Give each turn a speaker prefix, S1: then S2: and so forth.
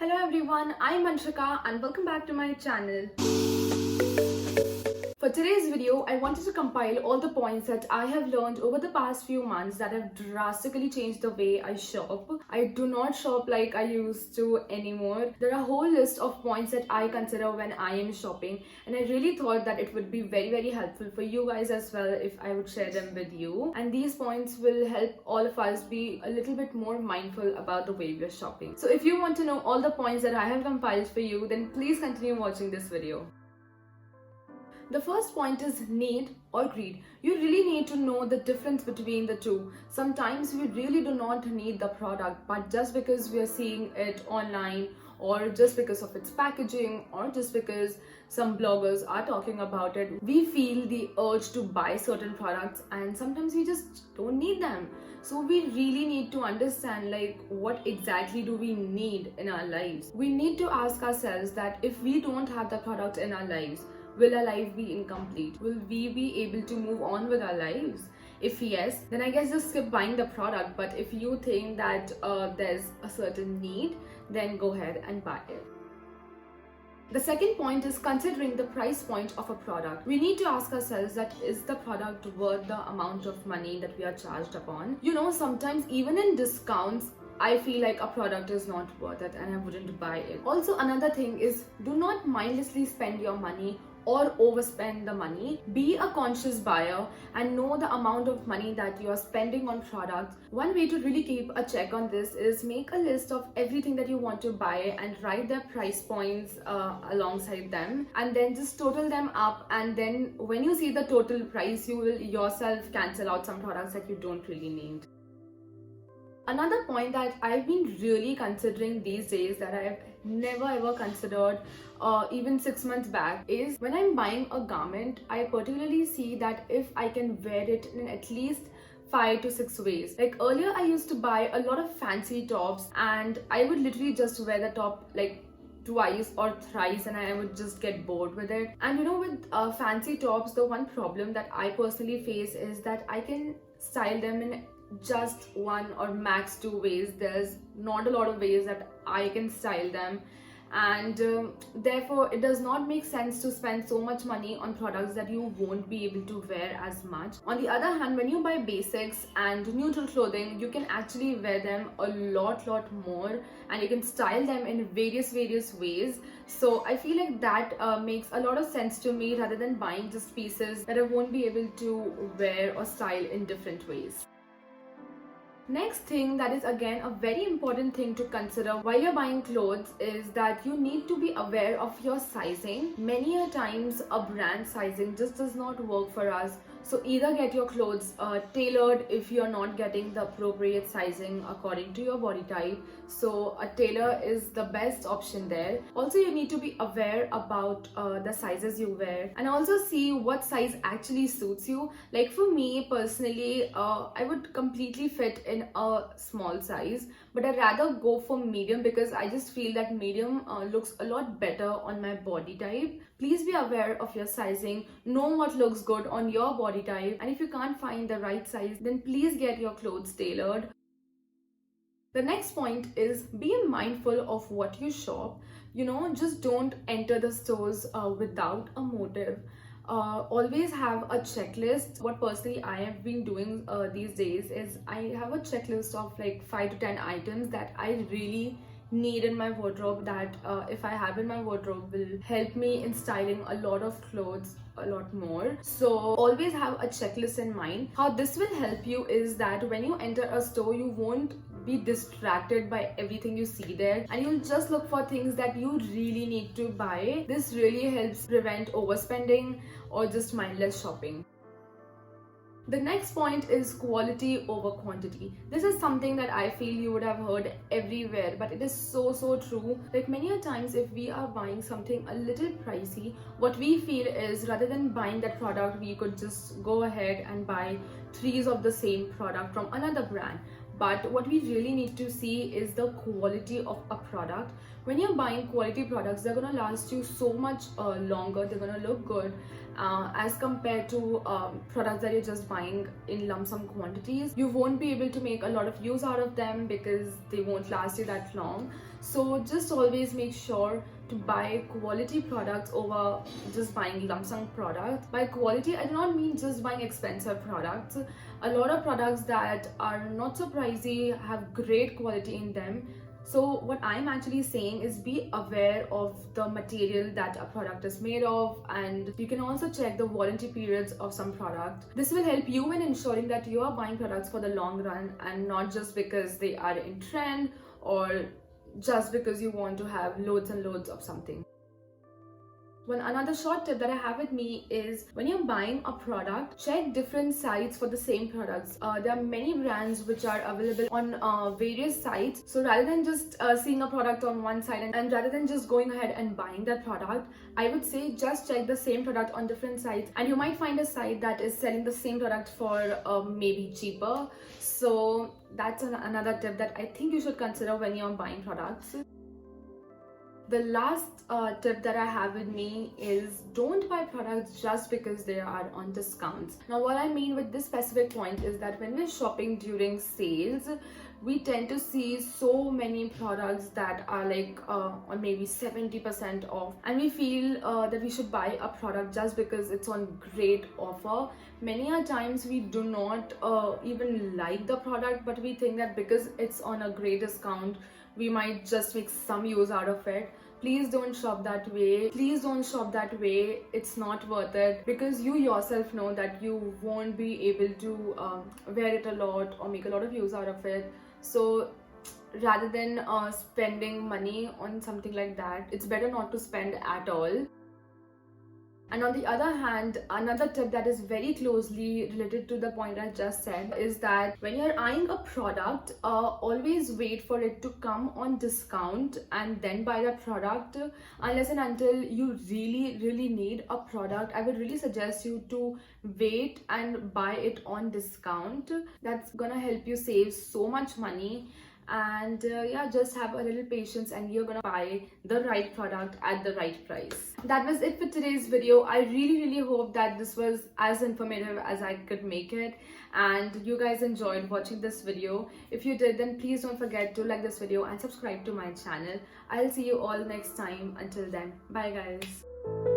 S1: Hello everyone, I'm Anshika and welcome back to my channel. For today's video, I wanted to compile all the points that I have learned over the past few months that have drastically changed the way I shop. I do not shop like I used to anymore. There are a whole list of points that I consider when I am shopping, and I really thought that it would be very helpful for you guys as well if I would share them with you. And these points will help all of us be a little bit more mindful about the way we're shopping. So if you want to know all the points that I have compiled for you, then please continue watching this video. The first point is need or greed. You really need to know the difference between the two. Sometimes we really do not need the product, but just because we are seeing it online, or just because of its packaging, or just because some bloggers are talking about it, we feel the urge to buy certain products, and sometimes we just don't need them. So we really need to understand what exactly do we need in our lives. We need to ask ourselves that if we don't have the product in our lives, will our life be incomplete? Will we be able to move on with our lives? If yes, then I guess just skip buying the product. But if you think that there's a certain need, then go ahead and buy it. The second point is considering the price point of a product. We need to ask ourselves that is the product worth the amount of money that we are charged upon? Sometimes even in discounts, I feel like a product is not worth it and I wouldn't buy it. Also, another thing is do not mindlessly spend your money or overspend the money. Be a conscious buyer and know the amount of money that you are spending on products. One way to really keep a check on this is make a list of everything that you want to buy and write their price points alongside them, and then just total them up, and then when you see the total price, you will yourself cancel out some products that you don't really need. Another point that I've been really considering these days that I've never ever considered even 6 months back is when I'm buying a garment, I particularly see that if I can wear it in at least 5 to 6 ways. Like earlier I used to buy a lot of fancy tops and I would literally just wear the top twice or thrice and I would just get bored with it. And with fancy tops, the one problem that I personally face is that I can style them in just 1 or max 2 ways. There's not a lot of ways that I can style them, and therefore it does not make sense to spend so much money on products that you won't be able to wear as much. On the other hand, when you buy basics and neutral clothing, you can actually wear them a lot more, and you can style them in various ways. So I feel like that makes a lot of sense to me, rather than buying just pieces that I won't be able to wear or style in different ways. Next thing that is again a very important thing to consider while you're buying clothes is that you need to be aware of your sizing. Many a times a brand sizing just does not work for us. So either get your clothes tailored if you're not getting the appropriate sizing according to your body type. So a tailor is the best option there. Also, you need to be aware about the sizes you wear and also see what size actually suits you. Like for me personally, I would completely fit in a small size, but I'd rather go for medium because I just feel that medium looks a lot better on my body type. Please be aware of your sizing, know what looks good on your body type, and if you can't find the right size, then please get your clothes tailored. The next point is be mindful of what you shop. Just don't enter the stores without a motive. Always have a checklist. What personally I have been doing these days is I have a checklist of 5 to 10 items that I really need in my wardrobe, that if I have in my wardrobe will help me in styling a lot of clothes a lot more. So always have a checklist in mind. How this will help you is that when you enter a store, you won't be distracted by everything you see there, and you'll just look for things that you really need to buy. This really helps prevent overspending or just mindless shopping. The next point is quality over quantity. This is something that I feel you would have heard everywhere, but it is so true. Many a times if we are buying something a little pricey, what we feel is rather than buying that product, we could just go ahead and buy 3s of the same product from another brand. But what we really need to see is the quality of a product. When you're buying quality products, they're gonna last you so much longer. They're gonna look good as compared to products that you're just buying in lump sum quantities. You won't be able to make a lot of use out of them because they won't last you that long. So just always make sure to buy quality products over just buying lump sum products. By quality, I do not mean just buying expensive products. A lot of products that are not so pricey have great quality in them. So what I'm actually saying is be aware of the material that a product is made of, and you can also check the warranty periods of some product. This will help you in ensuring that you are buying products for the long run and not just because they are in trend or just because you want to have loads and loads of something. Another short tip that I have with me is when you're buying a product, check different sites for the same products. There are many brands which are available on various sites. So rather than just seeing a product on one site and rather than just going ahead and buying that product, I would say just check the same product on different sites, and you might find a site that is selling the same product for maybe cheaper. So that's another tip that I think you should consider when you're buying products. The last tip that I have with me is don't buy products just because they are on discounts. Now what I mean with this specific point is that when we're shopping during sales, we tend to see so many products that are like on maybe 70% off, and we feel that we should buy a product just because it's on great offer. Many a times we do not even like the product, but we think that because it's on a great discount, we might just make some use out of it. Please don't shop that way. Please don't shop that way. It's not worth it, because you yourself know that you won't be able to wear it a lot or make a lot of use out of it. So rather than spending money on something like that, it's better not to spend at all. And on the other hand, another tip that is very closely related to the point I just said is that when you're eyeing a product, always wait for it to come on discount and then buy that product. Unless and until you really need a product, I would really suggest you to wait and buy it on discount. That's gonna help you save so much money. And yeah, just have a little patience and you're gonna buy the right product at the right price. That was it for today's video. I really hope that this was as informative as I could make it and you guys enjoyed watching this video. If you did, then please don't forget to like this video and subscribe to my channel. I'll see you all next time. Until then, bye guys.